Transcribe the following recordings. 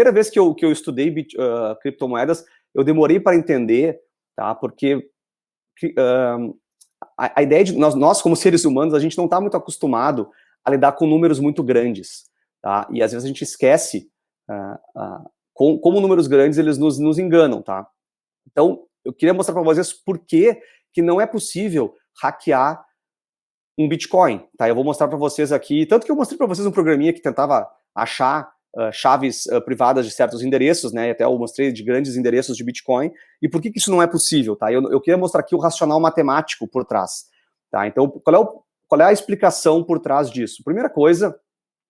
primeira vez que eu estudei criptomoedas, eu demorei para entender, tá? Porque a ideia de nós, como seres humanos, a gente não está muito acostumado a lidar com números muito grandes, tá? E às vezes a gente esquece como números grandes eles nos enganam, tá? Então, eu queria mostrar para vocês por que não é possível hackear um Bitcoin, tá? Eu vou mostrar para vocês aqui, tanto que eu mostrei para vocês um programinha que tentava achar chaves privadas de certos endereços, né? E até eu mostrei de grandes endereços de Bitcoin. E por que isso não é possível, tá? Eu queria mostrar aqui o racional matemático por trás, tá? Então, qual é a explicação por trás disso? Primeira coisa,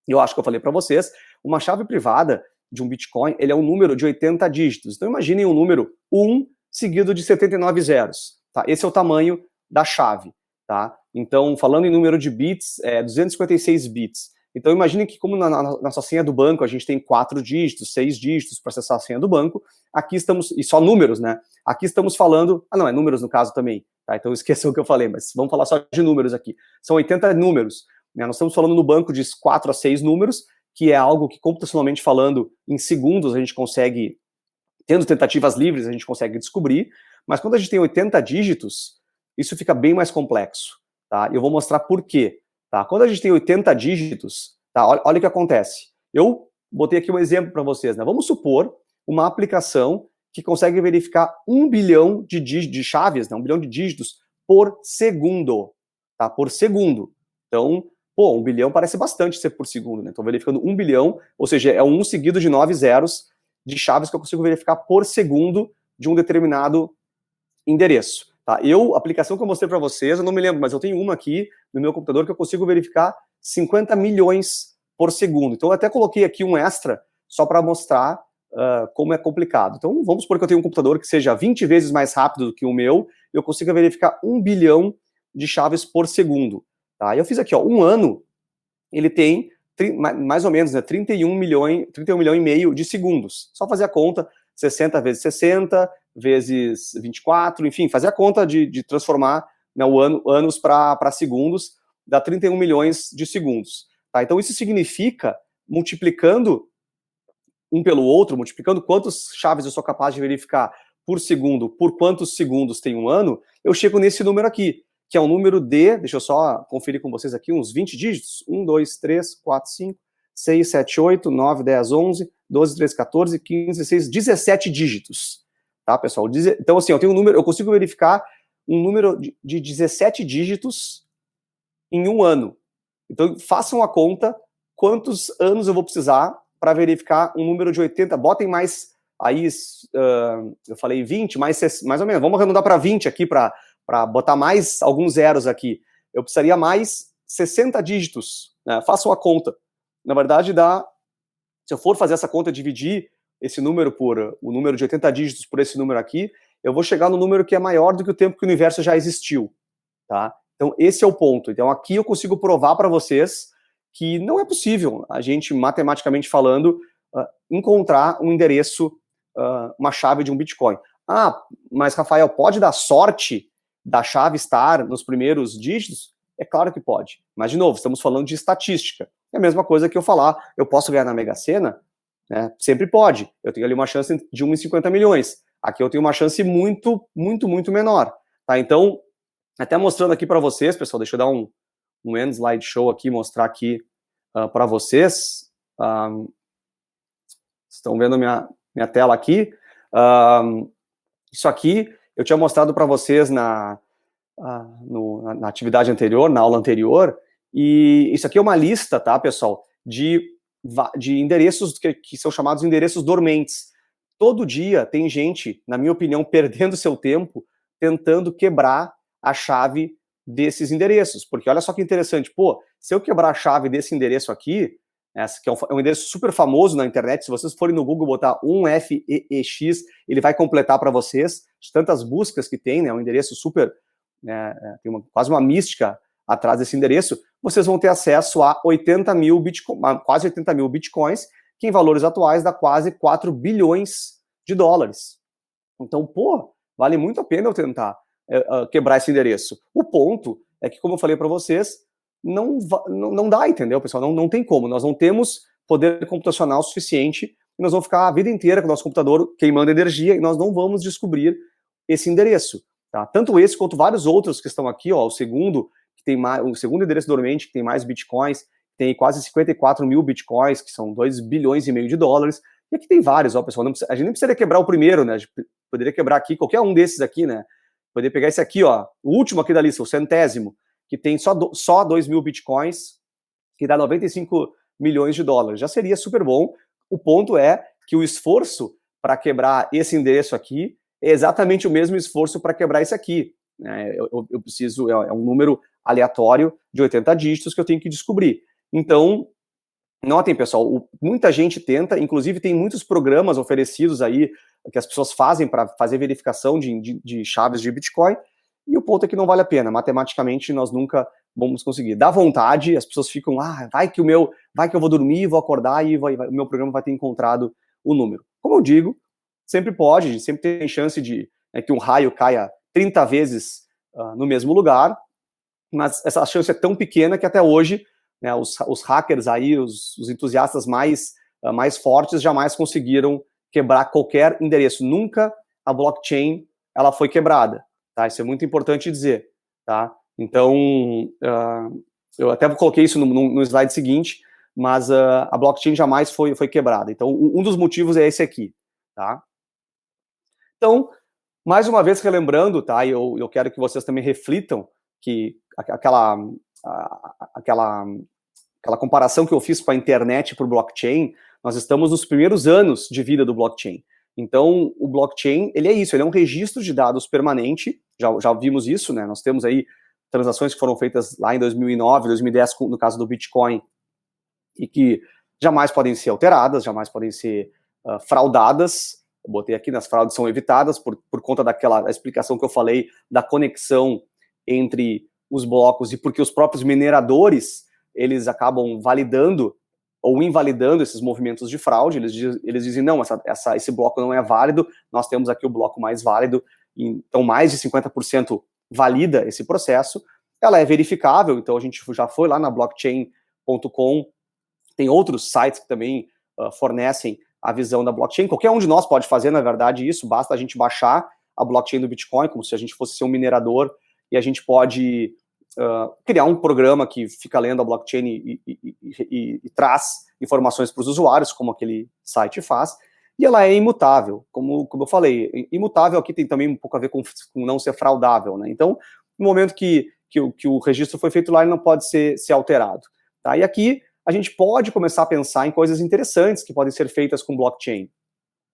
eu acho que eu falei para vocês, uma chave privada de um Bitcoin, ele é um número de 80 dígitos. Então, imaginem um número 1 seguido de 79 zeros, tá? Esse é o tamanho da chave, tá? Então, falando em número de bits, 256 bits. Então, imagine que como na nossa senha do banco a gente tem 4 dígitos, 6 dígitos para acessar a senha do banco, aqui estamos, e só números, né? Aqui estamos falando, não, é números no caso também, tá? Então esqueçam o que eu falei, mas vamos falar só de números aqui. São 80 números, né? Nós estamos falando no banco de 4 a 6 números, que é algo que computacionalmente falando, em segundos a gente consegue, tendo tentativas livres, a gente consegue descobrir, mas quando a gente tem 80 dígitos, isso fica bem mais complexo, tá? Eu vou mostrar por quê. Tá? Quando a gente tem 80 dígitos, tá? Olha o que acontece. Eu botei aqui um exemplo para vocês, né? Vamos supor uma aplicação que consegue verificar 1 bilhão de chaves, né? 1 bilhão de dígitos por segundo, tá? Por segundo. Então, 1 bilhão parece bastante ser por segundo, né? Estou verificando 1 bilhão, ou seja, é 1 seguido de 9 zeros de chaves que eu consigo verificar por segundo de um determinado endereço. Tá? A aplicação que eu mostrei para vocês, eu não me lembro, mas eu tenho uma aqui no meu computador que eu consigo verificar 50 milhões por segundo. Então eu até coloquei aqui um extra só para mostrar como é complicado. Então vamos supor que eu tenho um computador que seja 20 vezes mais rápido do que o meu, e eu consigo verificar 1 bilhão de chaves por segundo. Tá? Eu fiz aqui, ó, um ano, ele tem mais ou menos, né, 31 milhão e meio de segundos. Só fazer a conta, 60 vezes 60 vezes 24, enfim, fazer a conta de transformar, né, anos para segundos, dá 31 milhões de segundos. Tá? Então isso significa, multiplicando um pelo outro, multiplicando quantas chaves eu sou capaz de verificar por segundo, por quantos segundos tem um ano, eu chego nesse número aqui, que é um número de, deixa eu só conferir com vocês aqui, uns 20 dígitos, 1, 2, 3, 4, 5, 6, 7, 8, 9, 10, 11, 12, 13, 14, 15, 16, 17 dígitos, tá, pessoal? Então, assim, eu tenho um número, eu consigo verificar um número de 17 dígitos em um ano. Então, façam a conta, quantos anos eu vou precisar para verificar um número de 80, botem mais, aí, eu falei 20, mais ou menos, vamos arredondar para 20 aqui, para botar mais alguns zeros aqui, eu precisaria mais 60 dígitos, né? Façam a conta. Na verdade, se eu for fazer essa conta, dividir esse número por o número de 80 dígitos por esse número aqui, eu vou chegar no número que é maior do que o tempo que o universo já existiu, tá? Então, esse é o ponto. Então, aqui eu consigo provar para vocês que não é possível a gente, matematicamente falando, encontrar um endereço, uma chave de um Bitcoin. Ah, mas, Rafael, pode dar sorte da chave estar nos primeiros dígitos? É claro que pode. Mas, de novo, estamos falando de estatística. É a mesma coisa que eu falar, eu posso ganhar na Mega Sena? Né? Sempre pode. Eu tenho ali uma chance de 1 em 50 milhões. Aqui eu tenho uma chance muito, muito, muito menor. Tá? Então, até mostrando aqui para vocês, pessoal, deixa eu dar um end slideshow aqui, mostrar aqui para vocês. Estão vendo minha tela aqui? Isso aqui eu tinha mostrado para vocês na atividade anterior, na aula anterior, e isso aqui é uma lista, tá, pessoal, de endereços que são chamados endereços dormentes. Todo dia tem gente, na minha opinião, perdendo seu tempo tentando quebrar a chave desses endereços, porque olha só que interessante, se eu quebrar a chave desse endereço aqui, que é um endereço super famoso na internet, se vocês forem no Google botar 1FEEX, ele vai completar para vocês, de tantas buscas que tem, né, um endereço super, tem quase uma mística atrás desse endereço, vocês vão ter acesso a 80 mil quase 80 mil bitcoins, que em valores atuais dá quase 4 bilhões de dólares. Então, vale muito a pena eu tentar quebrar esse endereço. O ponto é que, como eu falei para vocês, não dá, entendeu, pessoal? Não tem como. Nós não temos poder computacional suficiente e nós vamos ficar a vida inteira com o nosso computador queimando energia e nós não vamos descobrir esse endereço. Tá? Tanto esse quanto vários outros que estão aqui, ó, o segundo endereço dormente, que tem mais bitcoins, tem quase 54 mil bitcoins, que são 2,5 bilhões de dólares, e aqui tem vários, ó, pessoal, a gente nem precisaria quebrar o primeiro, né, a gente poderia quebrar aqui, qualquer um desses aqui, né, poderia pegar esse aqui, ó, o último aqui da lista, o centésimo, que tem só 2 mil bitcoins, que dá 95 milhões de dólares, já seria super bom. O ponto é que o esforço para quebrar esse endereço aqui é exatamente o mesmo esforço para quebrar esse aqui. Eu preciso, é um número aleatório de 80 dígitos que eu tenho que descobrir. Então, notem, pessoal, muita gente tenta, inclusive tem muitos programas oferecidos aí que as pessoas fazem para fazer verificação de chaves de Bitcoin, e o ponto é que não vale a pena. Matematicamente, nós nunca vamos conseguir. Dá vontade, as pessoas ficam, vai que eu vou dormir, vou acordar e o meu programa vai ter encontrado o número. Como eu digo, sempre pode, sempre tem chance de que um raio caia 30 vezes no mesmo lugar, mas essa chance é tão pequena que até hoje, né, os hackers aí, os entusiastas mais fortes jamais conseguiram quebrar qualquer endereço. Nunca a blockchain ela foi quebrada. Tá? Isso é muito importante dizer. Tá? Então, eu até coloquei isso no slide seguinte, mas a blockchain jamais foi quebrada. Então, um dos motivos é esse aqui. Tá? Então, mais uma vez relembrando, tá? Eu quero que vocês também reflitam que aquela comparação que eu fiz com a internet para o blockchain, nós estamos nos primeiros anos de vida do blockchain. Então, o blockchain, ele é isso, ele é um registro de dados permanente, já vimos isso, né? Nós temos aí transações que foram feitas lá em 2009, 2010, no caso do Bitcoin, e que jamais podem ser alteradas, jamais podem ser fraudadas. Eu botei aqui, nas fraudes são evitadas por conta daquela explicação que eu falei da conexão entre os blocos e porque os próprios mineradores, eles acabam validando ou invalidando esses movimentos de fraude, eles dizem, não, esse bloco não é válido, nós temos aqui o bloco mais válido, então mais de 50% valida esse processo, ela é verificável, então a gente já foi lá na blockchain.com, tem outros sites que também fornecem a visão da blockchain, qualquer um de nós pode fazer, na verdade, isso, basta a gente baixar a blockchain do Bitcoin, como se a gente fosse ser um minerador, e a gente pode criar um programa que fica lendo a blockchain e traz informações para os usuários, como aquele site faz, e ela é imutável, como eu falei. Imutável aqui tem também um pouco a ver com não ser fraudável, né? Então, no momento que o registro foi feito lá, ele não pode ser alterado. Tá? E aqui a gente pode começar a pensar em coisas interessantes que podem ser feitas com blockchain.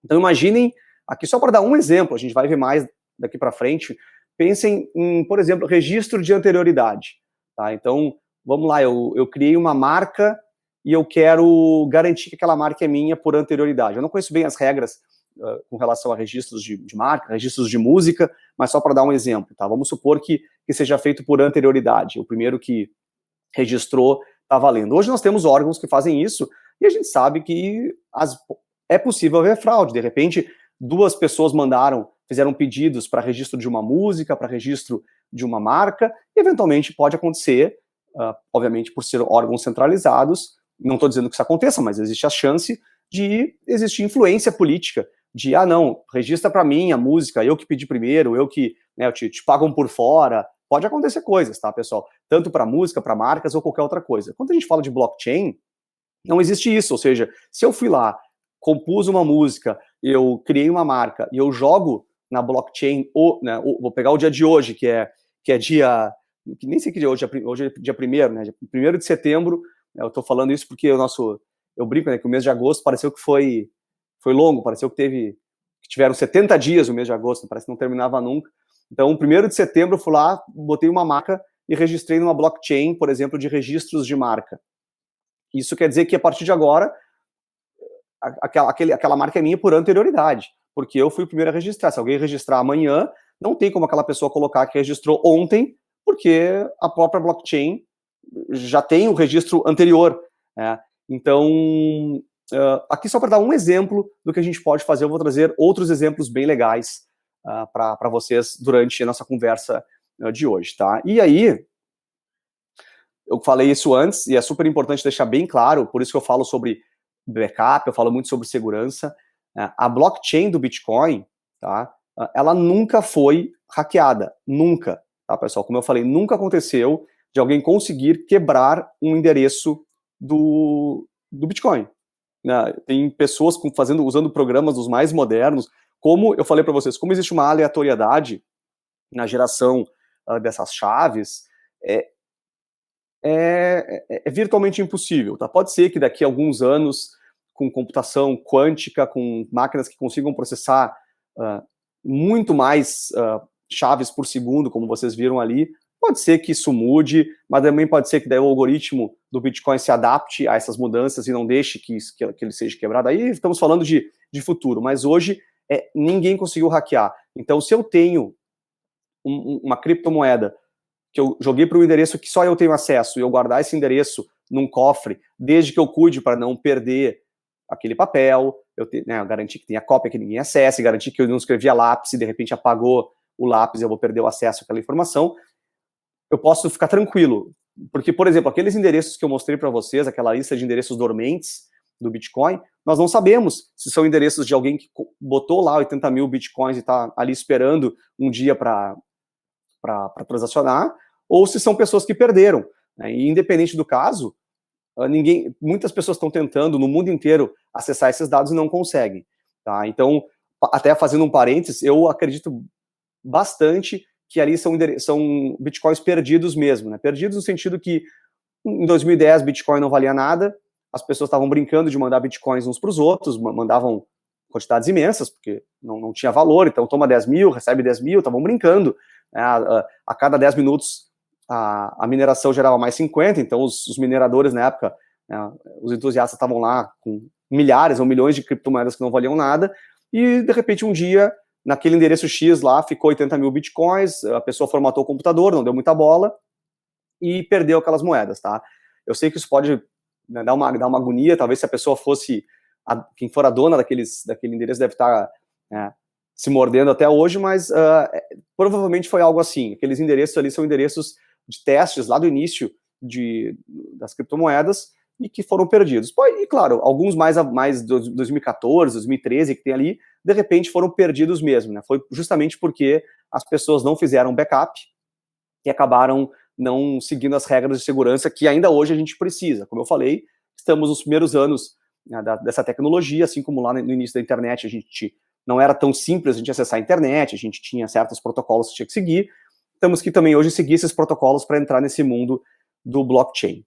Então, imaginem, aqui só para dar um exemplo, a gente vai ver mais daqui para frente, pensem em, por exemplo, registro de anterioridade. Tá? Então, vamos lá, eu criei uma marca e eu quero garantir que aquela marca é minha por anterioridade. Eu não conheço bem as regras com relação a registros de marca, registros de música, mas só para dar um exemplo. Tá? Vamos supor que seja feito por anterioridade. O primeiro que registrou está valendo. Hoje nós temos órgãos que fazem isso e a gente sabe que é possível haver fraude. De repente, 2 pessoas fizeram pedidos para registro de uma música, para registro de uma marca, e eventualmente pode acontecer, obviamente por ser órgãos centralizados, não estou dizendo que isso aconteça, mas existe a chance de existir influência política, de, não, registra para mim a música, eu que pedi primeiro, eu que, né, te pagam por fora, pode acontecer coisas, tá, pessoal? Tanto para música, para marcas ou qualquer outra coisa. Quando a gente fala de blockchain, não existe isso, ou seja, se eu fui lá, compus uma música, eu criei uma marca e eu jogo na blockchain, né, vou pegar o dia de hoje, que é dia, que nem sei que dia hoje é dia 1º, né, 1º de setembro, eu tô falando isso porque eu brinco, né, que o mês de agosto pareceu que foi longo, pareceu que tiveram 70 dias o mês de agosto, parece que não terminava nunca. Então, 1º de setembro eu fui lá, botei uma marca e registrei numa blockchain, por exemplo, de registros de marca. Isso quer dizer que a partir de agora, aquela marca é minha por anterioridade, porque eu fui o primeiro a registrar. Se alguém registrar amanhã, não tem como aquela pessoa colocar que registrou ontem, porque a própria blockchain já tem o registro anterior. Né? Então, aqui só para dar um exemplo do que a gente pode fazer, eu vou trazer outros exemplos bem legais para vocês durante a nossa conversa de hoje. Tá? E aí, eu falei isso antes, e é super importante deixar bem claro, por isso que eu falo sobre backup, eu falo muito sobre segurança. A blockchain do Bitcoin, tá? Ela nunca foi hackeada, nunca, tá, pessoal? Como eu falei, nunca aconteceu de alguém conseguir quebrar um endereço do Bitcoin. Né? Tem pessoas usando programas dos mais modernos, como eu falei para vocês, como existe uma aleatoriedade na geração dessas chaves, é virtualmente impossível. Tá? Pode ser que daqui a alguns anos, com computação quântica, com máquinas que consigam processar muito mais chaves por segundo, como vocês viram ali, pode ser que isso mude, mas também pode ser que daí o algoritmo do Bitcoin se adapte a essas mudanças e não deixe que ele seja quebrado. Aí estamos falando de futuro, mas hoje ninguém conseguiu hackear. Então, se eu tenho uma criptomoeda que eu joguei para um endereço que só eu tenho acesso e eu guardar esse endereço num cofre, desde que eu cuide para não perder aquele papel, garantir que tenha cópia, que ninguém acesse, garantir que eu não escrevi a lápis e de repente apagou o lápis e eu vou perder o acesso àquela informação, eu posso ficar tranquilo. Porque, por exemplo, aqueles endereços que eu mostrei para vocês, aquela lista de endereços dormentes do Bitcoin, nós não sabemos se são endereços de alguém que botou lá 80 mil Bitcoins e está ali esperando um dia para transacionar, ou se são pessoas que perderam. Né? E independente do caso, muitas pessoas estão tentando no mundo inteiro acessar esses dados e não conseguem. Tá? Então, até fazendo um parênteses, eu acredito bastante que ali são bitcoins perdidos mesmo, né? Perdidos no sentido que em 2010 Bitcoin não valia nada, as pessoas estavam brincando de mandar Bitcoins uns para os outros, mandavam quantidades imensas, porque não tinha valor, então toma 10 mil, recebe 10 mil, estavam brincando. Né? A cada 10 minutos a mineração gerava mais 50, então os mineradores na época, né, os entusiastas estavam lá com milhares ou milhões de criptomoedas que não valiam nada, e de repente um dia, naquele endereço X lá, ficou 80 mil Bitcoins, a pessoa formatou o computador, não deu muita bola, e perdeu aquelas moedas, tá? Eu sei que isso pode, né, dar uma agonia, talvez se a pessoa fosse, quem for a dona daquele endereço deve estar se mordendo até hoje, mas provavelmente foi algo assim. Aqueles endereços ali são endereços de testes lá do início das criptomoedas e que foram perdidos. E claro, alguns mais 2014, 2013 que tem ali, de repente foram perdidos mesmo, né? Foi justamente porque as pessoas não fizeram backup e acabaram não seguindo as regras de segurança que ainda hoje a gente precisa. Como eu falei, estamos nos primeiros anos, né, dessa tecnologia, assim como lá no início da internet a gente não era tão simples a gente acessar a internet, a gente tinha certos protocolos que tinha que seguir, temos que também hoje seguir esses protocolos para entrar nesse mundo do blockchain.